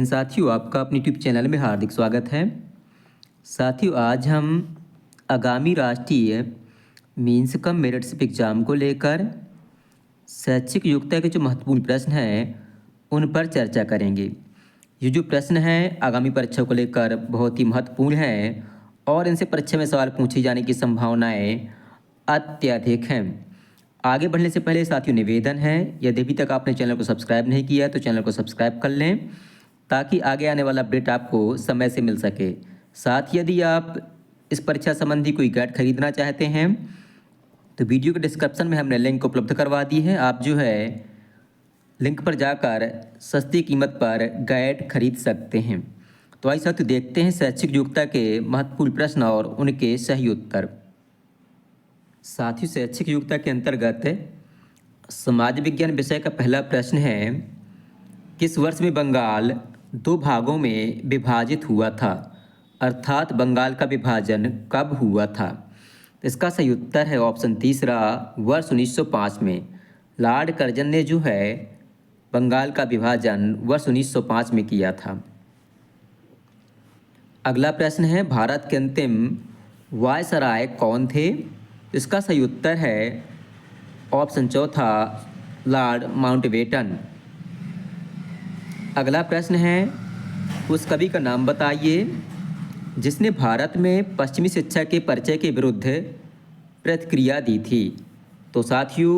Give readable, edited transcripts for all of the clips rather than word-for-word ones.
साथियों, आपका अपने यूट्यूब चैनल में हार्दिक स्वागत है। साथियों, आज हम आगामी राष्ट्रीय मेंस कम मेरिटशिप एग्ज़ाम को लेकर शैक्षिक योग्यता के जो महत्वपूर्ण प्रश्न हैं उन पर चर्चा करेंगे। ये जो प्रश्न हैं आगामी परीक्षा को लेकर बहुत ही महत्वपूर्ण हैं और इनसे परीक्षा में सवाल पूछे जाने की संभावनाएं अत्यधिक हैं। आगे बढ़ने से पहले साथियों निवेदन है, यदि अभी तक आपने चैनल को सब्सक्राइब नहीं किया है तो चैनल को सब्सक्राइब कर लें ताकि आगे आने वाला अपडेट आपको समय से मिल सके। साथ ही यदि आप इस परीक्षा संबंधी कोई गाइड खरीदना चाहते हैं तो वीडियो के डिस्क्रिप्शन में हमने लिंक उपलब्ध करवा दी है। आप जो है लिंक पर जाकर सस्ती कीमत पर गाइड खरीद सकते हैं। तो आइए साथियों देखते हैं शैक्षिक योग्यता के महत्वपूर्ण प्रश्न और उनके सही उत्तर। साथियों, शैक्षिक योग्यता के अंतर्गत समाज विज्ञान विषय का पहला प्रश्न है, किस वर्ष में बंगाल दो भागों में विभाजित हुआ था, अर्थात बंगाल का विभाजन कब हुआ था। इसका सही उत्तर है ऑप्शन तीसरा, वर्ष 1905 में। लॉर्ड कर्जन ने जो है बंगाल का विभाजन वर्ष 1905 में किया था। अगला प्रश्न है, भारत के अंतिम वायसराय कौन थे। इसका सही उत्तर है ऑप्शन चौथा, लॉर्ड माउंटबेटन। अगला प्रश्न है, उस कवि का नाम बताइए जिसने भारत में पश्चिमी शिक्षा के परिचय के विरुद्ध प्रतिक्रिया दी थी। तो साथियों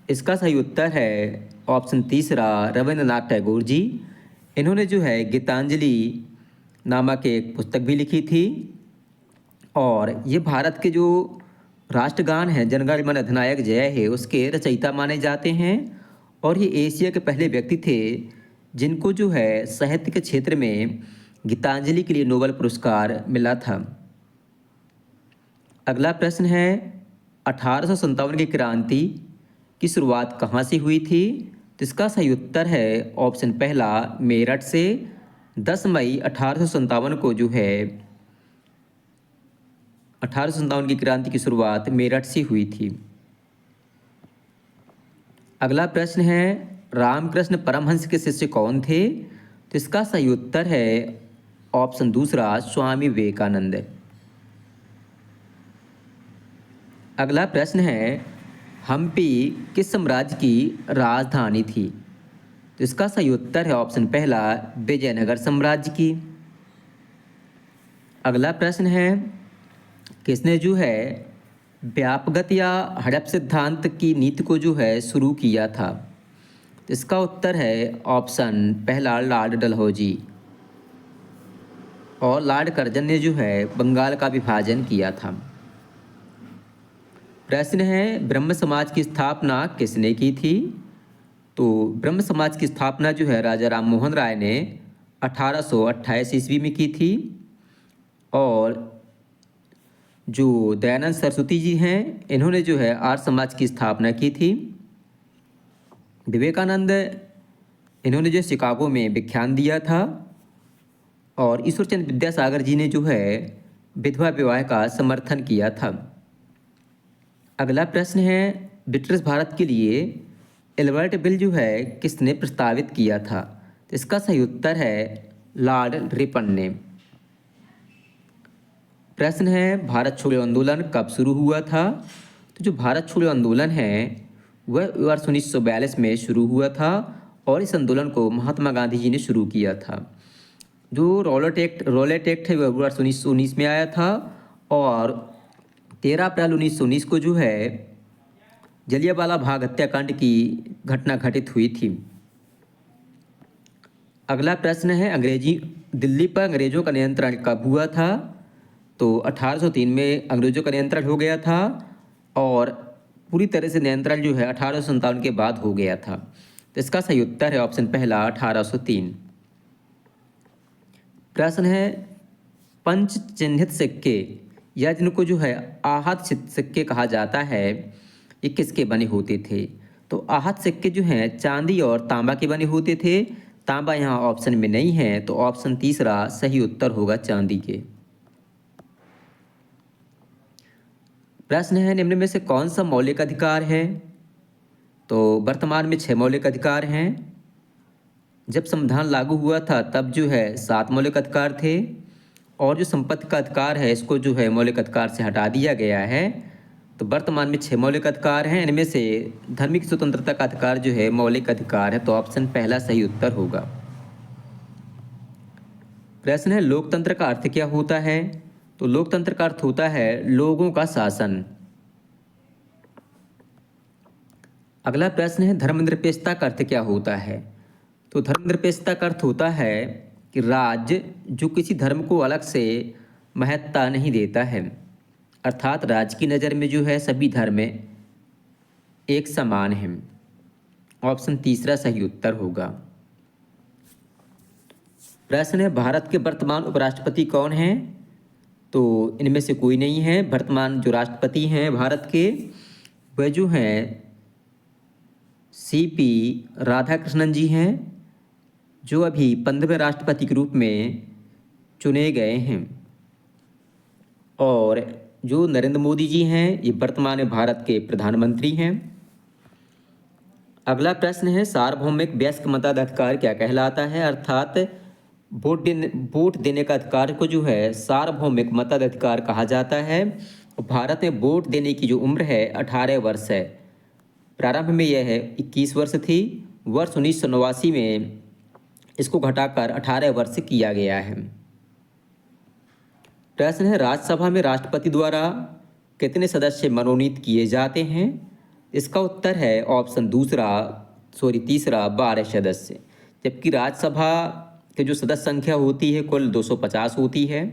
इसका सही उत्तर है ऑप्शन तीसरा, रविंद्रनाथ टैगोर जी। इन्होंने जो है गीतांजलि नामक एक पुस्तक भी लिखी थी और ये भारत के जो राष्ट्रगान है जनगण मन अधिनायक जय हे उसके रचयिता माने जाते हैं और ये एशिया के पहले व्यक्ति थे जिनको जो है साहित्य के क्षेत्र में गीतांजलि के लिए नोबेल पुरस्कार मिला था। अगला प्रश्न है, 1857 की क्रांति की शुरुआत कहाँ से हुई थी। तो इसका सही उत्तर है ऑप्शन पहला, मेरठ से। 10 मई 1857 को जो है 1857 की क्रांति की शुरुआत मेरठ से हुई थी। अगला प्रश्न है, रामकृष्ण परमहंस के शिष्य कौन थे। तो इसका सही उत्तर है ऑप्शन दूसरा, स्वामी विवेकानंद। अगला प्रश्न है, हम्पी किस साम्राज्य की राजधानी थी। तो इसका सही उत्तर है ऑप्शन पहला, विजयनगर साम्राज्य की। अगला प्रश्न है, किसने जो है व्यापगत या हड़प सिद्धांत की नीति को जो है शुरू किया था। तो इसका उत्तर है ऑप्शन पहला, लॉर्ड डलहौजी। और लॉर्ड कर्जन ने जो है बंगाल का विभाजन किया था। प्रश्न है, ब्रह्म समाज की स्थापना किसने की थी। तो ब्रह्म समाज की स्थापना जो है राजा राम मोहन राय ने 1828 ईस्वी में की थी और जो दयानंद सरस्वती जी हैं इन्होंने जो है आर्य समाज की स्थापना की थी। विवेकानंद इन्होंने जो शिकागो में व्याख्यान दिया था और ईश्वरचंद्र विद्यासागर जी ने जो है विधवा विवाह का समर्थन किया था। अगला प्रश्न है, ब्रिटिश भारत के लिए एल्बर्ट बिल जो है किसने प्रस्तावित किया था। तो इसका सही उत्तर है लॉर्ड रिपन ने। प्रश्न है, भारत छोड़ो आंदोलन कब शुरू हुआ था। तो जो भारत छोड़ो आंदोलन है वह वर्ष 1942 में शुरू हुआ था और इस आंदोलन को महात्मा गांधी जी ने शुरू किया था। जो रॉलेट एक्ट है वह वर्ष 1919 में आया था और 13 अप्रैल 1919 को जो है जलियांवाला बाग हत्याकांड की घटना घटित हुई थी। अगला प्रश्न है, दिल्ली पर अंग्रेजों का नियंत्रण कब हुआ था। तो 1803 में अंग्रेजों का नियंत्रण हो गया था और पूरी तरह से नियंत्रण जो है 1857 के बाद हो गया था। तो इसका सही उत्तर है ऑप्शन पहला, 1803। प्रश्न है, पंच चिन्हित सिक्के या जिनको जो है आहत सिक्के कहा जाता है ये किसके बने होते थे। तो आहत सिक्के जो हैं चांदी और तांबा के बने होते थे। तांबा यहाँ ऑप्शन में नहीं है तो ऑप्शन तीसरा सही उत्तर होगा चांदी के। प्रश्न है, निम्न में से कौन सा मौलिक अधिकार है। तो वर्तमान में 6 मौलिक अधिकार हैं। जब संविधान लागू हुआ था तब जो है 7 मौलिक अधिकार थे, और जो संपत्ति का अधिकार है इसको जो है मौलिक अधिकार से हटा दिया गया है। तो वर्तमान में 6 मौलिक अधिकार हैं। इनमें से धार्मिक स्वतंत्रता का अधिकार जो है मौलिक अधिकार है, तो ऑप्शन पहला सही उत्तर होगा। प्रश्न है लोकतंत्र का अर्थ क्या होता है? तो लोकतंत्र का अर्थ होता है लोगों का शासन। अगला प्रश्न है धर्मनिरपेक्षता का अर्थ क्या होता है? तो धर्मनिरपेक्षता का अर्थ होता है कि राज्य जो किसी धर्म को अलग से महत्ता नहीं देता है, अर्थात राज्य की नज़र में जो है सभी धर्म एक समान हैं। ऑप्शन तीसरा सही उत्तर होगा। प्रश्न है भारत के वर्तमान उपराष्ट्रपति कौन हैं? तो इनमें से कोई नहीं है। वर्तमान जो राष्ट्रपति हैं भारत के वह जो हैं सीपी राधाकृष्णन जी हैं, जो अभी 15वें राष्ट्रपति के रूप में चुने गए हैं। और जो नरेंद्र मोदी जी हैं ये वर्तमान में भारत के प्रधानमंत्री हैं। अगला प्रश्न है सार्वभौमिक वयस्क मताधिकार क्या कहलाता है? अर्थात वोट देने का अधिकार को जो है सार्वभौमिक मताधिकार कहा जाता है। भारत में वोट देने की जो उम्र है 18 वर्ष है। प्रारंभ में यह है 21 वर्ष थी, वर्ष 1989 में इसको घटाकर 18 वर्ष किया गया है। प्रश्न है राज्यसभा में राष्ट्रपति द्वारा कितने सदस्य मनोनीत किए जाते हैं? इसका उत्तर है ऑप्शन तीसरा 12 सदस्य, जबकि राज्यसभा की जो सदस्य संख्या होती है कुल 250 होती है।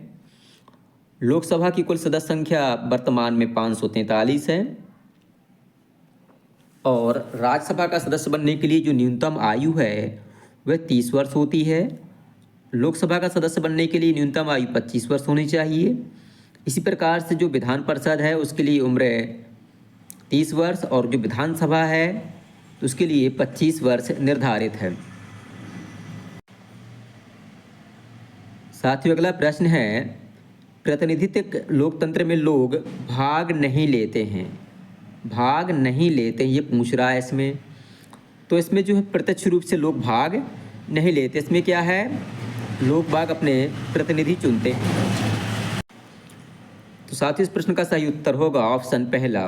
लोकसभा की कुल सदस्य संख्या वर्तमान में 543 है। और राज्यसभा का सदस्य बनने के लिए जो न्यूनतम आयु है वह 30 वर्ष होती है। लोकसभा का सदस्य बनने के लिए न्यूनतम आयु 25 वर्ष होनी चाहिए। इसी प्रकार से जो विधान परिषद है उसके लिए उम्र 30 वर्ष, और जो विधानसभा है तो उसके लिए 25 वर्ष निर्धारित है। साथियों अगला प्रश्न है प्रतिनिधित्व लोकतंत्र में लोग भाग नहीं लेते हैं, ये पूछ रहा है इसमें। तो इसमें जो है प्रत्यक्ष रूप से लोग भाग नहीं लेते। इसमें क्या है, लोग बाग अपने प्रतिनिधि चुनते हैं। तो साथियों इस प्रश्न का सही उत्तर होगा ऑप्शन पहला।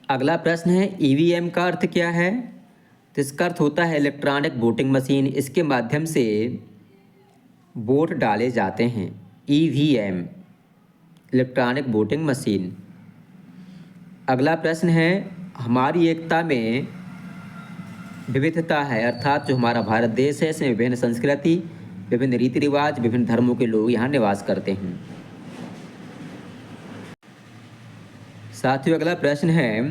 अगला प्रश्न है ईवीएम का अर्थ क्या है? तो इसका अर्थ होता है इलेक्ट्रॉनिक वोटिंग मशीन। इसके माध्यम से वोट डाले जाते हैं। EVM electronic voting machine. अगला प्रश्न है हमारी एकता में विविधता है, अर्थात जो हमारा भारत देश है इसमें विभिन्न संस्कृति, विभिन्न रीति रिवाज, विभिन्न धर्मों के लोग यहाँ निवास करते हैं। साथियों अगला प्रश्न है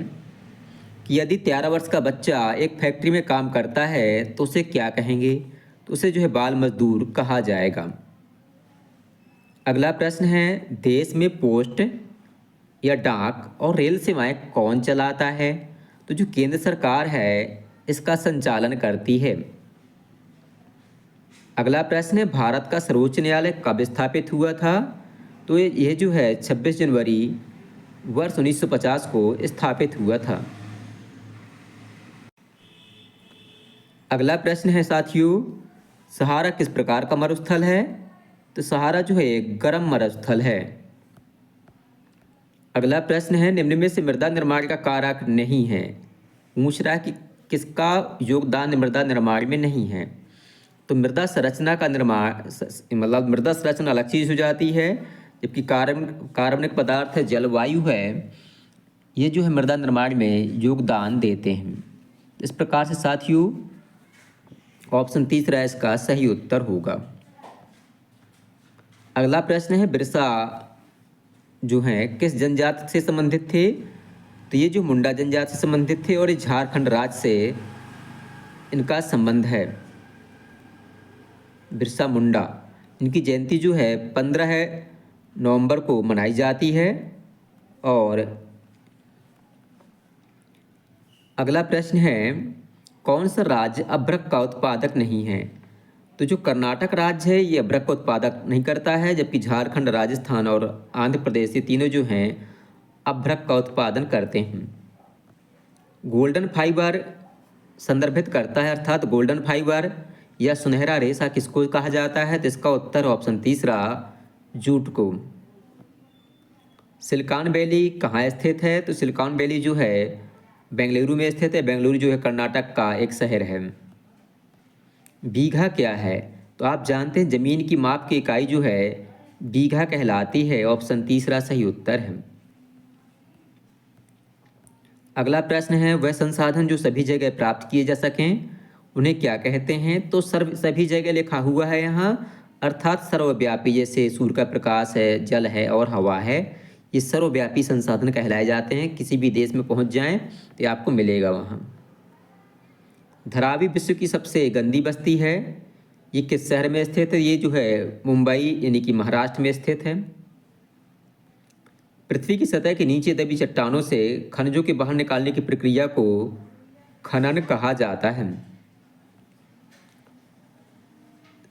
कि यदि 13 वर्ष का बच्चा एक फैक्ट्री में काम करता है तो उसे क्या कहेंगे? तो उसे जो है बाल मजदूर कहा जाएगा। अगला प्रश्न है देश में पोस्ट या डाक और रेल सेवाएं कौन चलाता है? तो जो केंद्र सरकार है इसका संचालन करती है। अगला प्रश्न है भारत का सर्वोच्च न्यायालय कब स्थापित हुआ था? तो यह जो है 26 जनवरी वर्ष 1950 को स्थापित हुआ था। अगला प्रश्न है साथियों सहारा किस प्रकार का मरुस्थल है? तो सहारा जो है एक गर्म मरुस्थल है। अगला प्रश्न है निम्न में से मृदा निर्माण का कारक नहीं है। पूछ रहा है कि किसका योगदान मृदा निर्माण में नहीं है? तो मृदा संरचना का निर्माण मतलब मृदा संरचना अलग चीज़ हो जाती है, जबकि कार्बनिक पदार्थ है जलवायु है ये जो है मृदा निर्माण में योगदान देते हैं। इस प्रकार से साथियों ऑप्शन तीसरा इसका सही उत्तर होगा। अगला प्रश्न है बिरसा जो हैं किस जनजाति से संबंधित थे? तो ये जो मुंडा जनजाति से संबंधित थे और ये झारखंड राज्य से इनका संबंध है। बिरसा मुंडा इनकी जयंती जो है 15 नवंबर को मनाई जाती है। और अगला प्रश्न है कौन सा राज्य अभ्रक का उत्पादक नहीं है? तो जो कर्नाटक राज्य है ये अभ्रक का उत्पादक नहीं करता है, जबकि झारखंड, राजस्थान और आंध्र प्रदेश ये तीनों जो हैं अभ्रक का उत्पादन करते हैं। गोल्डन फाइबर संदर्भित करता है, अर्थात गोल्डन फाइबर या सुनहरा रेशा किसको कहा जाता है? तो इसका उत्तर ऑप्शन तीसरा, जूट को। सिलिकॉन वैली कहाँ स्थित है? तो सिलिकॉन वैली जो है बेंगलुरु में स्थित है। बेंगलुरु जो है कर्नाटक का एक शहर है। बीघा क्या है? तो आप जानते हैं जमीन की माप की इकाई जो है बीघा कहलाती है। ऑप्शन तीसरा सही उत्तर है। अगला प्रश्न है, वह संसाधन जो सभी जगह प्राप्त किए जा सकें उन्हें क्या कहते हैं? तो सभी जगह लिखा हुआ है यहाँ, अर्थात सर्वव्यापी। जैसे सूर्य का प्रकाश है, जल है और हवा है, ये सर्वव्यापी संसाधन कहलाए जाते हैं। किसी भी देश में पहुँच जाएं तो ये आपको मिलेगा वहाँ। धारावी विश्व की सबसे गंदी बस्ती है, ये किस शहर में स्थित है? ये जो है मुंबई यानी कि महाराष्ट्र में स्थित है। पृथ्वी की सतह के नीचे दबी चट्टानों से खनिजों के बाहर निकालने की प्रक्रिया को खनन कहा जाता है।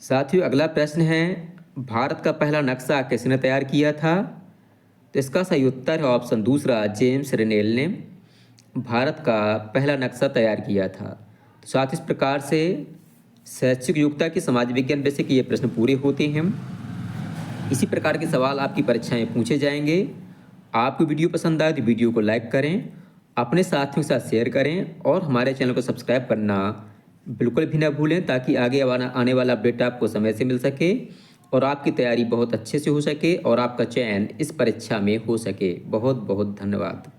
साथियों अगला प्रश्न है, भारत का पहला नक्शा किसने तैयार किया था? तो इसका सही उत्तर है ऑप्शन दूसरा, जेम्स रेनेल ने भारत का पहला नक्शा तैयार किया था। तो साथ इस प्रकार से शैक्षिक योग्यता के समाज विज्ञान विषय के ये प्रश्न पूरे होते हैं। इसी प्रकार के सवाल आपकी परीक्षाएं पूछे जाएंगे। आपको वीडियो पसंद आए तो वीडियो को लाइक करें, अपने साथियों के साथ शेयर करें और हमारे चैनल को सब्सक्राइब करना बिल्कुल भी ना भूलें, ताकि आगे आने वाला अपडेट आपको समय से मिल सके और आपकी तैयारी बहुत अच्छे से हो सके और आपका चयन इस परीक्षा में हो सके। बहुत बहुत धन्यवाद।